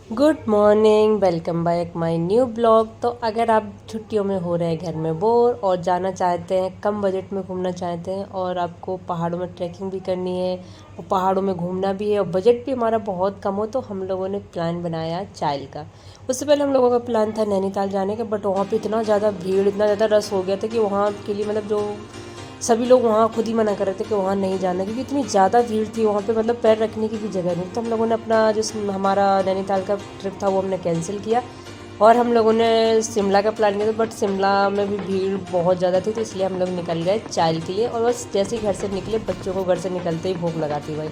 Good morning, welcome back my new blog. तो अगर आप छुट्टियों में हो रहे हैं घर में बोर और जाना चाहते हैं, कम बजट में घूमना चाहते हैं और आपको पहाड़ों में ट्रैकिंग भी करनी है और पहाड़ों में घूमना भी है और बजट भी हमारा बहुत कम हो, तो हम लोगों ने प्लान बनाया चाइल का। उससे पहले हम लोगों का प्लान था नैनीताल जाने का, बट वहाँ पे इतना ज़्यादा भीड़, इतना ज़्यादा रश हो गया था कि वहाँ के लिए मतलब जो सभी लोग वहाँ खुद ही मना कर रहे थे कि वहाँ नहीं जाना, क्योंकि इतनी ज़्यादा भीड़ थी वहाँ पे, मतलब पैर रखने की भी जगह नहीं। तो हम लोगों ने अपना हमारा नैनीताल का ट्रिप था वो हमने कैंसिल किया और हम लोगों ने शिमला का प्लान किया था, बट शिमला में भी भीड़ बहुत ज़्यादा थी, तो इसलिए हम लोग निकल गए चाइल के लिए। और बस जैसे ही घर से निकले, बच्चों को घर से निकलते ही भूख लगाती भाई।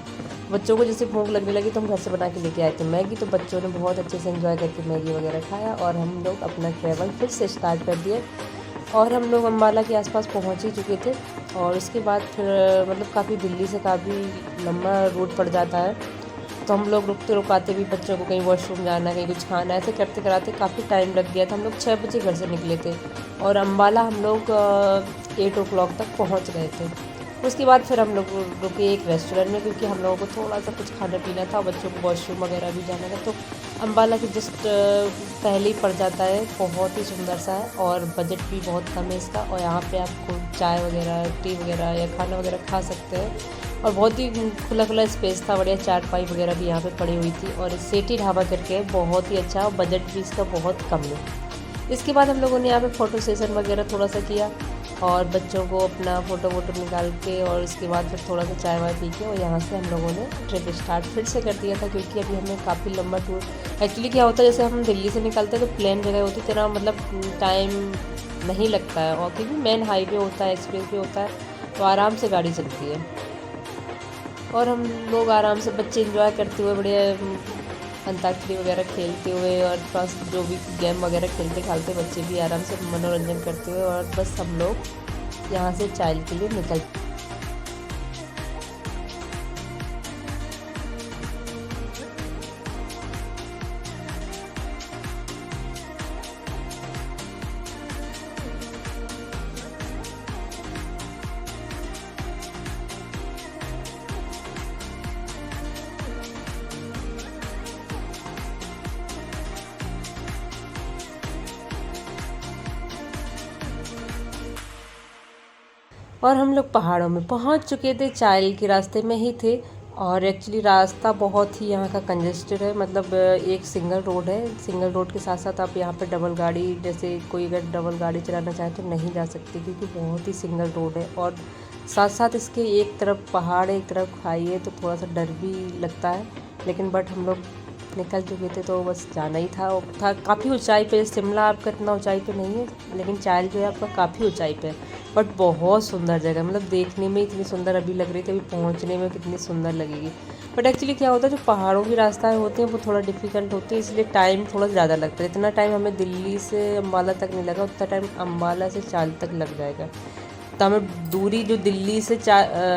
बच्चों को जैसे भूख लगने लगी तो हम घर से बना के लेके आए थे मैगी, तो बच्चों ने बहुत अच्छे से एंजॉय करके मैगी वगैरह खाया और हम लोग अपना ट्रैवल फिर से स्टार्ट कर दिए। और हम लोग अम्बाला के आसपास पहुंच ही चुके थे और उसके बाद फिर मतलब काफ़ी दिल्ली से काफ़ी लंबा रूट पड़ जाता है, तो हम लोग रुकते रुकाते भी बच्चों को कहीं वॉशरूम जाना है, कहीं कुछ खाना है, ऐसे करते कराते काफ़ी टाइम लग गया था। हम लोग 6 बजे घर से निकले थे और अम्बाला हम लोग 8 o'clock तक पहुंच गए थे। उसके बाद फिर हम लोग रुके एक रेस्टोरेंट में, क्योंकि हम लोगों को थोड़ा सा कुछ खाना पीना था, बच्चों को वॉशरूम वगैरह भी जाना था। तो अम्बाला के जस्ट पहले ही पड़ जाता है, बहुत ही सुंदर सा है और बजट भी बहुत कम है इसका। और यहाँ पे आपको चाय वगैरह, टी वगैरह या खाना वगैरह खा सकते हैं और बहुत ही खुला खुला स्पेस था, बढ़िया चारपाई वगैरह भी यहाँ पे पड़ी हुई थी। और सेठी ढाबा करके बहुत ही अच्छा, और बजट भी इसका बहुत कम है। इसके बाद हम लोगों ने यहाँ पे फ़ोटो सेशन वगैरह थोड़ा सा किया और बच्चों को अपना फ़ोटो वोटो निकाल के, और उसके बाद फिर थोड़ा सा चाय वाय पी के, और यहाँ से हम लोगों ने ट्रिप स्टार्ट फिर से कर दिया था, क्योंकि अभी हमें काफ़ी लंबा टूर। एक्चुअली क्या होता है, जैसे हम दिल्ली से निकलते हैं तो प्लेन जगह होती है, तेरा मतलब टाइम नहीं लगता है, और क्योंकि मेन हाईवे होता है, एक्सप्रेस वे होता है, तो आराम से गाड़ी चलती है और हम लोग आराम से बच्चे इंजॉय करते हुए बढ़िया अंताक्षरी वगैरह खेलते हुए और प्लस जो भी गेम वगैरह खेलते खालते बच्चे भी आराम से मनोरंजन करते हुए, और बस हम लोग यहाँ से चाइल्ड के लिए निकल। और हम लोग पहाड़ों में पहुंच चुके थे, चाइल के रास्ते में ही थे। और एक्चुअली रास्ता बहुत ही यहाँ का कंजेस्टेड है, मतलब एक सिंगल रोड है, सिंगल रोड के साथ साथ आप यहाँ पे डबल गाड़ी, जैसे कोई अगर डबल गाड़ी चलाना चाहे तो नहीं जा सकती, क्योंकि बहुत ही सिंगल रोड है। और साथ साथ इसके एक तरफ पहाड़ है, एक तरफ खाई है, तो थोड़ा सा डर भी लगता है, लेकिन बट हम लोग निकल चुके थे तो बस जाना ही था। और था काफ़ी ऊंचाई पे, शिमला आपका इतना ऊंचाई पे नहीं है, लेकिन चाइल जो है आपका काफ़ी ऊंचाई पे है, बट बहुत सुंदर जगह, मतलब देखने में इतनी सुंदर अभी लग रही थी, अभी पहुंचने में कितनी सुंदर लगेगी। बट एक्चुअली क्या होता है, जो पहाड़ों की रास्ता होते हैं वो थोड़ा डिफिकल्ट होते हैं, इसलिए टाइम थोड़ा ज़्यादा लगता है। इतना टाइम हमें दिल्ली से अम्बाला तक नहीं लगा, उतना टाइम अम्बाला से चाइल तक लग जाएगा। तो हमें दूरी जो दिल्ली से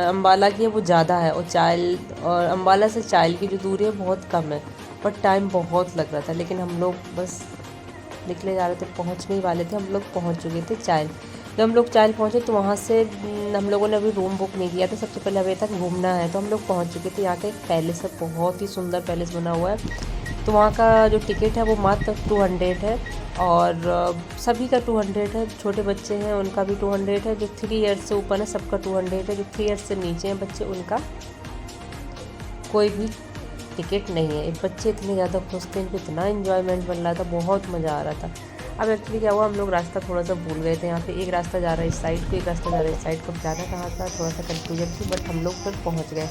अम्बाला की है वो ज़्यादा है, और चाइल और अम्बाला से चाइल की जो दूरी है बहुत कम है, बट टाइम बहुत लग रहा था। लेकिन हम लोग बस निकले जा रहे थे, पहुंचने ही वाले थे, हम लोग पहुंच चुके थे चाइल। जब हम लोग चाइल पहुंचे तो वहाँ से हम लोगों ने अभी रूम बुक नहीं किया था, सबसे पहले हमें तक घूमना है, तो हम लोग पहुंच चुके थे। यहाँ का एक पैलेस है, बहुत ही सुंदर पैलेस बना हुआ है, तो वहाँ का जो टिकट है वो मात्र 200 है, और सभी का 200 है। छोटे बच्चे हैं उनका भी 200 है, जो 3 ईयर्स से ऊपर है सबका 200 है, जो 3 ईयर्स से नीचे हैं बच्चे उनका कोई भी टिकट नहीं है। बच्चे इतने ज़्यादा खुश थे, इनको इतना इन्जॉयमेंट बन रहा था, बहुत मज़ा आ रहा था। अब एक्चुअली क्या हुआ, हम लोग रास्ता थोड़ा सा भूल गए थे। यहाँ पे एक रास्ता जा रहा है इस साइड को, एक रास्ता जा रहा है इस साइड को, जाना कहाँ था थोड़ा सा कन्फ्यूजन थी, बट हम लोग फिर पहुँच गए।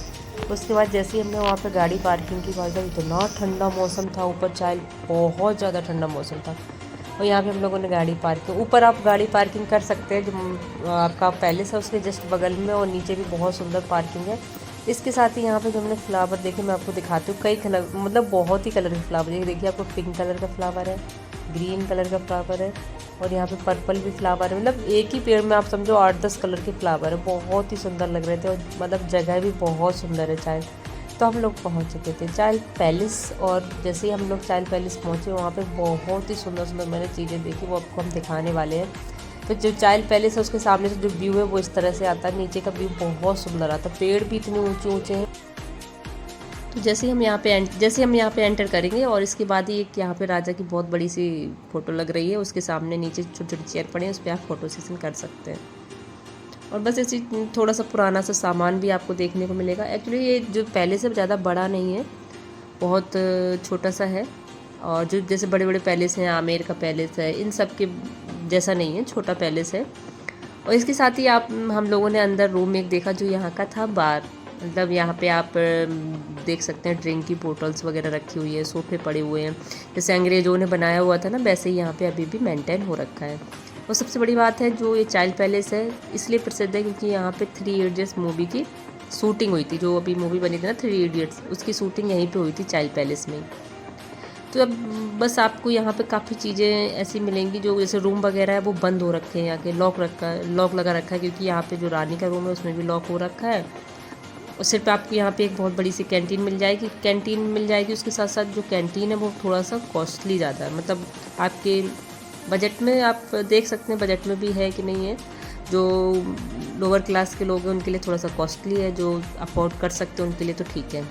उसके बाद जैसे ही हमने वहाँ पे गाड़ी पार्किंग की, भाई साहब इतना ठंडा मौसम था, ऊपर चाइल बहुत ज़्यादा ठंडा मौसम था, और यहाँ पे हम लोगों ने गाड़ी पार्क की। ऊपर आप गाड़ी पार्किंग कर सकते हैं, जो आपका पैलेस है उसके जस्ट बगल में, और नीचे भी बहुत सुंदर पार्किंग है। इसके साथ ही यहाँ पे जो हमने फ्लावर देखे, मैं आपको दिखाती हूँ, कई कलर, मतलब बहुत ही कलर के फ्लावर है। देखिए आपको पिंक कलर का फ्लावर है, ग्रीन कलर का फ्लावर है, और यहाँ पे पर्पल भी फ्लावर है, मतलब एक ही पेड़ में आप समझो 8-10 कलर के फ्लावर है, बहुत ही सुंदर लग रहे थे, और मतलब जगह भी बहुत सुंदर है चाइल। तो हम लोग पहुँच चुके थे चाइल पैलेस, और जैसे ही हम लोग चाइल पैलेस पहुँचे, वहाँ पे बहुत ही सुंदर सुंदर मैंने चीज़ें देखी, वो आपको हम दिखाने वाले हैं। तो जो चाइल पैलेस है उसके सामने से जो व्यू है वो इस तरह से आता है, नीचे का व्यू बहुत सुंदर आता है, पेड़ भी इतने ऊंचे ऊंचे हैं। तो जैसे हम यहाँ पे एंटर करेंगे और इसके बाद ही एक यहाँ पे राजा की बहुत बड़ी सी फ़ोटो लग रही है, उसके सामने नीचे छोटी छोटी चेयर पड़ी हैं, उस पर आप फ़ोटो सेशन कर सकते हैं। और बस ऐसी थोड़ा सा पुराना सा सामान भी आपको देखने को मिलेगा। एक्चुअली ये जो पैलेस है ज़्यादा बड़ा नहीं है, बहुत छोटा सा है। और जो जैसे बड़े बड़े पैलेस हैं, आमेर का पैलेस है, इन सब के जैसा नहीं है, छोटा पैलेस है। और इसके साथ ही हम लोगों ने अंदर रूम एक देखा जो यहाँ का था बार, मतलब यहाँ पे आप देख सकते हैं ड्रिंक की बोतल्स वगैरह रखी हुई है, सोफे पड़े हुए हैं, जैसे अंग्रेज़ों ने बनाया हुआ था ना वैसे ही यहाँ पे अभी भी मेंटेन हो रखा है। और सबसे बड़ी बात है जो ये चाइल्ड पैलेस है इसलिए प्रसिद्ध है क्योंकि यहाँ पे 3 इडियट्स मूवी की शूटिंग हुई थी, जो अभी मूवी बनी थी ना 3 इडियट्स, उसकी शूटिंग यहीं पे हुई थी चाइल्ड पैलेस में। तो अब बस आपको यहाँ पे काफ़ी चीज़ें ऐसी मिलेंगी जो जैसे रूम वगैरह है वो बंद हो रखे हैं, यहाँ के लॉक लगा रखा है क्योंकि यहाँ पे जो रानी का रूम है उसमें भी लॉक हो रखा है। और सिर्फ आपको यहाँ पे एक बहुत बड़ी सी कैंटीन मिल जाएगी। उसके साथ साथ जो कैंटीन है वो थोड़ा सा कॉस्टली ज़्यादा है, मतलब आपके बजट में आप देख सकते हैं बजट में भी है कि नहीं है। जो लोअर क्लास के लोग हैं उनके लिए थोड़ा सा कॉस्टली है, जो अफोर्ड कर सकते हैं उनके लिए तो ठीक है।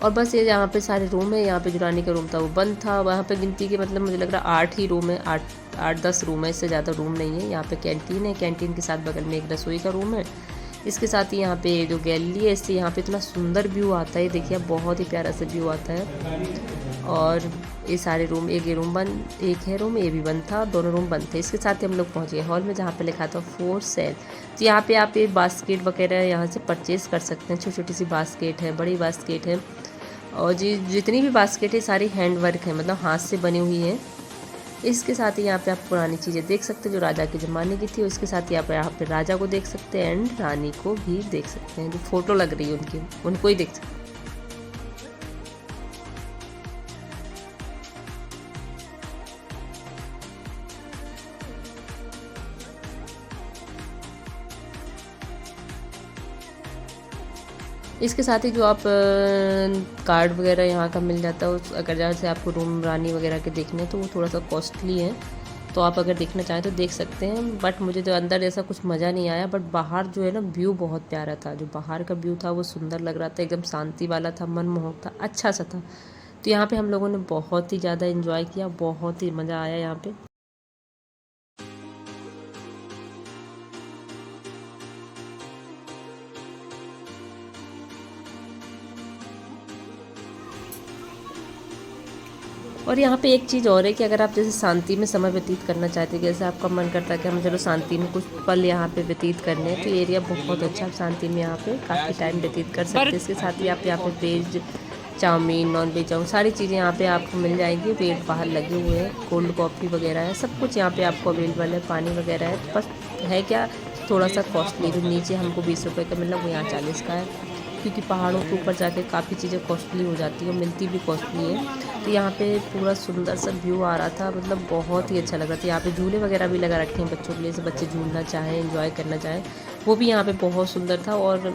और बस ये यहाँ पे सारे रूम है, यहाँ पे जो रानी का रूम था वो बंद था। वहाँ पे गिनती के मतलब मुझे लग रहा 8 ही रूम है, 8-10 रूम है, इससे ज़्यादा रूम नहीं है। यहाँ पे कैंटीन है, कैंटीन के साथ बगल में एक रसोई का रूम है। इसके साथ ही यहाँ पे जो गैलरी है इससे यहाँ पे इतना सुंदर व्यू आता है, देखिए बहुत ही प्यारा सा व्यू आता है। और ये सारे रूम, एक है रूम ये भी बंद था, दोनों रूम बंद थे। इसके साथ ही हम लोग पहुँच गए हॉल में जहाँ पे लिखा था फॉर सेल। तो यहाँ पे आप ये बास्केट वगैरह यहाँ से परचेज़ कर सकते हैं, छोटी छोटी सी बास्केट है, बड़ी बास्केट है। और जितनी भी बास्केट है सारी हैंड वर्क है, मतलब हाथ से बनी हुई है। इसके साथ ही यहाँ पे आप पुरानी चीज़ें देख सकते हैं जो राजा के ज़माने की थी। इसके साथ ही आप यहाँ पे राजा को देख सकते हैं एंड रानी को भी देख सकते हैं, जो फ़ोटो लग रही है उनकी उनको ही देख सकते हैं। इसके साथ ही जो आप कार्ड वगैरह यहाँ का मिल जाता है, उस अगर जहाँ से आपको रूम रानी वगैरह के देखने हैं तो वो थोड़ा सा कॉस्टली है, तो आप अगर देखना चाहें तो देख सकते हैं। बट मुझे तो अंदर ऐसा कुछ मज़ा नहीं आया, बट बाहर जो है ना व्यू बहुत प्यारा था, जो बाहर का व्यू था वो सुंदर लग रहा था, एकदम शांति वाला था, मनमोहक था, अच्छा सा था। तो यहाँ पे हम लोगों ने बहुत ही ज़्यादा इन्जॉय किया, बहुत ही मज़ा आया यहाँ पे। और यहाँ पे एक चीज़ और है कि अगर आप जैसे शांति में समय व्यतीत करना चाहते हैं, जैसे आपका मन करता है कि हम चलो शांति में कुछ पल यहाँ पे व्यतीत करने हैं, तो एरिया बहुत अच्छा, आप शांति में यहाँ पे काफ़ी टाइम व्यतीत कर सकते हैं। इसके साथ ही आप यहाँ पे veg chowmein, non veg chowmein, सारी चीज़ें यहाँ पे आपको मिल जाएंगी। वेट बाहर लगे हुए हैं, कोल्ड कॉफ़ी वगैरह है, सब कुछ यहाँ पे आपको अवेलेबल है, पानी वगैरह है। बस है क्या थोड़ा सा कॉस्टली, जो नीचे हमको 20 रुपये का मिला वो यहाँ 40 का है, क्योंकि पहाड़ों के ऊपर जाके काफ़ी चीज़ें कॉस्टली हो जाती है, मिलती भी कॉस्टली है। तो यहाँ पे पूरा सुंदर सा व्यू आ रहा था, मतलब बहुत ही अच्छा लग रहा था। यहाँ पे झूले वगैरह भी लगा रखे हैं बच्चों के लिए, से बच्चे झूलना चाहें, एंजॉय करना चाहें, वो भी यहाँ पे बहुत सुंदर था। और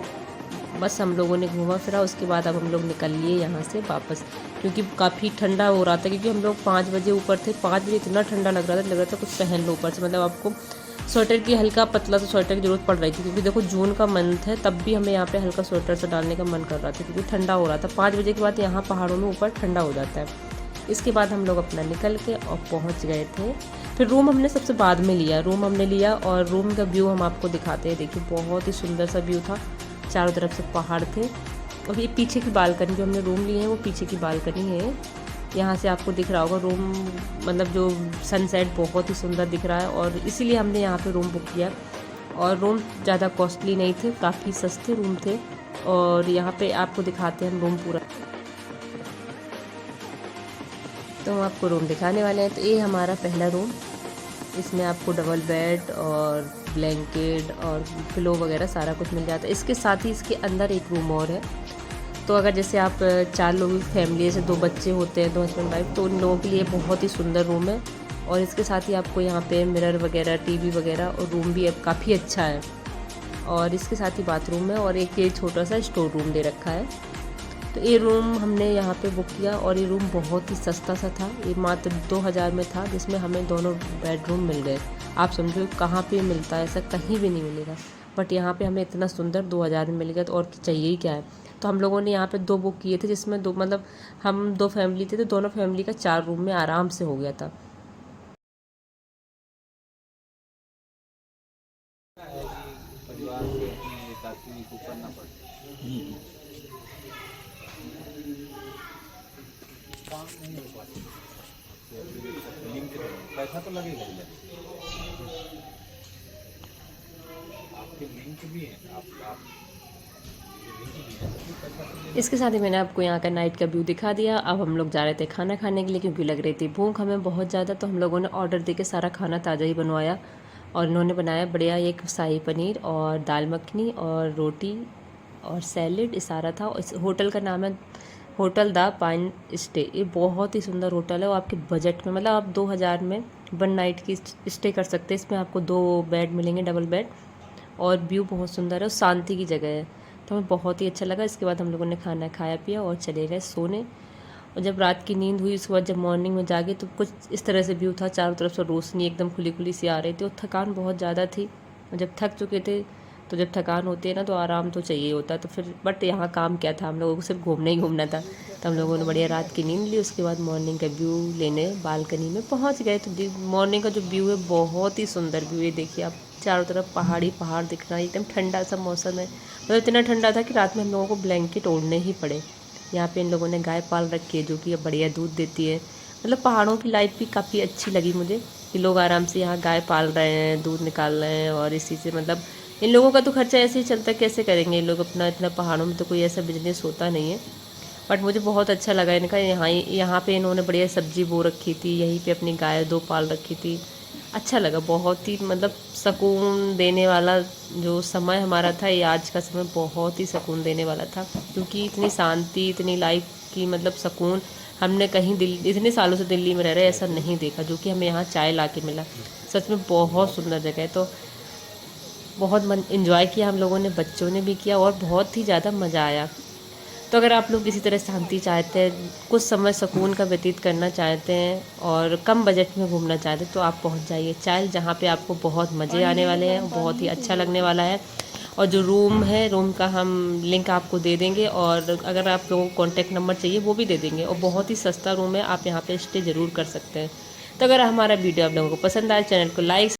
बस हम लोगों ने घूमा फिरा, उसके बाद अब हम लोग निकल लिए यहाँ से वापस, क्योंकि काफ़ी ठंडा हो रहा था, क्योंकि हम लोग 5 बजे ऊपर थे। 5 बजे इतना ठंडा लग रहा था कुछ पहन लो ऊपर से, मतलब आपको स्वेटर की हल्का पतला सा स्वेटर की ज़रूरत पड़ रही थी, क्योंकि देखो जून का मंथ है, तब भी हमें यहाँ पे हल्का स्वेटर से डालने का मन कर रहा था, क्योंकि ठंडा हो रहा था। 5 बजे के बाद यहाँ पहाड़ों में ऊपर ठंडा हो जाता है। इसके बाद हम लोग अपना निकल के और पहुँच गए थे। फिर रूम हमने सबसे बाद में लिया, और रूम का व्यू हम आपको दिखाते हैं। देखिए बहुत ही सुंदर सा व्यू था, चारों तरफ से पहाड़ थे। और ये पीछे की बालकनी, जो हमने रूम लिए हैं वो पीछे की बालकनी है, यहाँ से आपको दिख रहा होगा रूम, मतलब जो सनसेट बहुत ही सुंदर दिख रहा है, और इसीलिए हमने यहाँ पे रूम बुक किया। और रूम ज़्यादा कॉस्टली नहीं थे, काफ़ी सस्ते रूम थे। और यहाँ पे आपको दिखाते हैं हम रूम पूरा, तो हम आपको रूम दिखाने वाले हैं। तो ये हमारा पहला रूम, इसमें आपको डबल बेड और ब्लैंकेट और पिलो वगैरह सारा कुछ मिल जाता है। इसके साथ ही इसके अंदर एक रूम और है, तो अगर जैसे आप 4 लोगों की फैमिली से 2 बच्चे होते हैं, 2 हस्बैंड वाइफ, तो उन लोगों के लिए बहुत ही सुंदर रूम है। और इसके साथ ही आपको यहाँ पे मिरर वगैरह, टीवी वगैरह, और रूम भी अब काफ़ी अच्छा है। और इसके साथ ही बाथरूम है, और एक ये छोटा सा स्टोर रूम दे रखा है। तो ये रूम हमने यहाँ पे बुक किया, और ये रूम बहुत ही सस्ता सा था, ये मात्र 2000 में था, जिसमें हमें दोनों बेडरूम मिल गए। आप समझो कहाँ पे मिलता है, ऐसा कहीं भी नहीं मिलेगा, बट यहाँ पे हमें इतना सुंदर 2000 में मिल गया, तो और चाहिए ही क्या है। तो हम लोगों ने यहाँ पे 2 बुक किए थे, जिसमें 2 मतलब हम 2 फैमिली थे, तो दोनों फैमिली का 4 रूम में आराम से हो गया था। परिवार से अपने साथी को करना पड़ता है। काम नहीं हो पाता, लिंक पैसा तो लगेगा ही, आपके लिंक भी है, आप इसके साथ ही मैंने आपको यहाँ का नाइट का व्यू दिखा दिया। अब हम लोग जा रहे थे खाना खाने के लिए, क्योंकि लग रही थी भूख हमें बहुत ज़्यादा, तो हम लोगों ने ऑर्डर दे के सारा खाना ताज़ा ही बनवाया। और इन्होंने बनाया बढ़िया, एक शाही पनीर और दाल मखनी और रोटी और सैलेड, ये सारा था। इस होटल का नाम है होटल द पाइन स्टे। ये बहुत ही सुंदर होटल है, और आपके बजट में मतलब आप 2000 में 1 नाइट की स्टे कर सकते हैं। इसमें आपको 2 बेड मिलेंगे, डबल बेड, और व्यू बहुत सुंदर है और शांति की जगह है, तो हमें बहुत ही अच्छा लगा। इसके बाद हम लोगों ने खाना खाया पिया और चले गए सोने। और जब रात की नींद हुई, उसके बाद जब मॉर्निंग में जागे तो कुछ इस तरह से व्यू था, चारों तरफ से रोशनी एकदम खुली खुली सी आ रही थी, और थकान बहुत ज़्यादा थी। और जब थक चुके थे, तो जब थकान होती है ना, तो आराम तो चाहिए होता है। तो फिर बट यहाँ काम क्या था, हम लोगों को सिर्फ घूमना ही घूमना था। तो हम लोगों ने बढ़िया रात की नींद ली। उसके बाद मॉर्निंग का व्यू लेने बालकनी में पहुँच गए। तो मॉर्निंग का जो व्यू है बहुत ही सुंदर व्यू है। देखिए आप, चारों तरफ पहाड़ी पहाड़ दिख रहा है, एकदम ठंडा सा मौसम है। मतलब इतना ठंडा था कि रात में हम लोगों को ब्लैंकेट ओढ़ने ही पड़े। यहाँ पे इन लोगों ने गाय पाल रखी है, जो कि अब बढ़िया दूध देती है। मतलब पहाड़ों की लाइफ भी काफ़ी अच्छी लगी मुझे, कि लोग आराम से यहाँ गाय पाल रहे हैं, दूध निकाल रहे हैं, और इसी से मतलब इन लोगों का तो खर्चा ऐसे ही चलता है, कैसे करेंगे ये लोग अपना, इतना पहाड़ों में तो कोई ऐसा बिजनेस होता नहीं है। बट मुझे बहुत अच्छा लगा इनका, यहाँ पे इन्होंने बढ़िया सब्जी बो रखी थी, यहीं पे अपनी गाय 2 पाल रखी थी। अच्छा लगा बहुत ही, मतलब सुकून देने वाला जो समय हमारा था, ये आज का समय बहुत ही सुकून देने वाला था। क्योंकि इतनी शांति, इतनी लाइफ की मतलब सुकून हमने कहीं दिल्ली, इतने सालों से दिल्ली में रह रहे ऐसा नहीं देखा, जो कि हमें यहाँ चाय ला के मिला। सच में बहुत सुंदर जगह है। तो बहुत मन इन्जॉय किया हम लोगों ने, बच्चों ने भी किया, और बहुत ही ज़्यादा मज़ा आया। तो अगर आप लोग इसी तरह शांति चाहते हैं, कुछ समय सुकून का व्यतीत करना चाहते हैं, और कम बजट में घूमना चाहते हैं, तो आप पहुंच जाइए चाइल, जहां पे आपको बहुत मज़े आने वाले हैं, बहुत ही अच्छा लगने वाला है। और जो रूम है, रूम का हम लिंक आपको दे देंगे, और अगर आप लोगों को कॉन्टैक्ट नंबर चाहिए वो भी दे देंगे। और बहुत ही सस्ता रूम है, आप यहाँ पे स्टे ज़रूर कर सकते हैं। तो अगर हमारा वीडियो आप लोगों को पसंद आए, चैनल को लाइक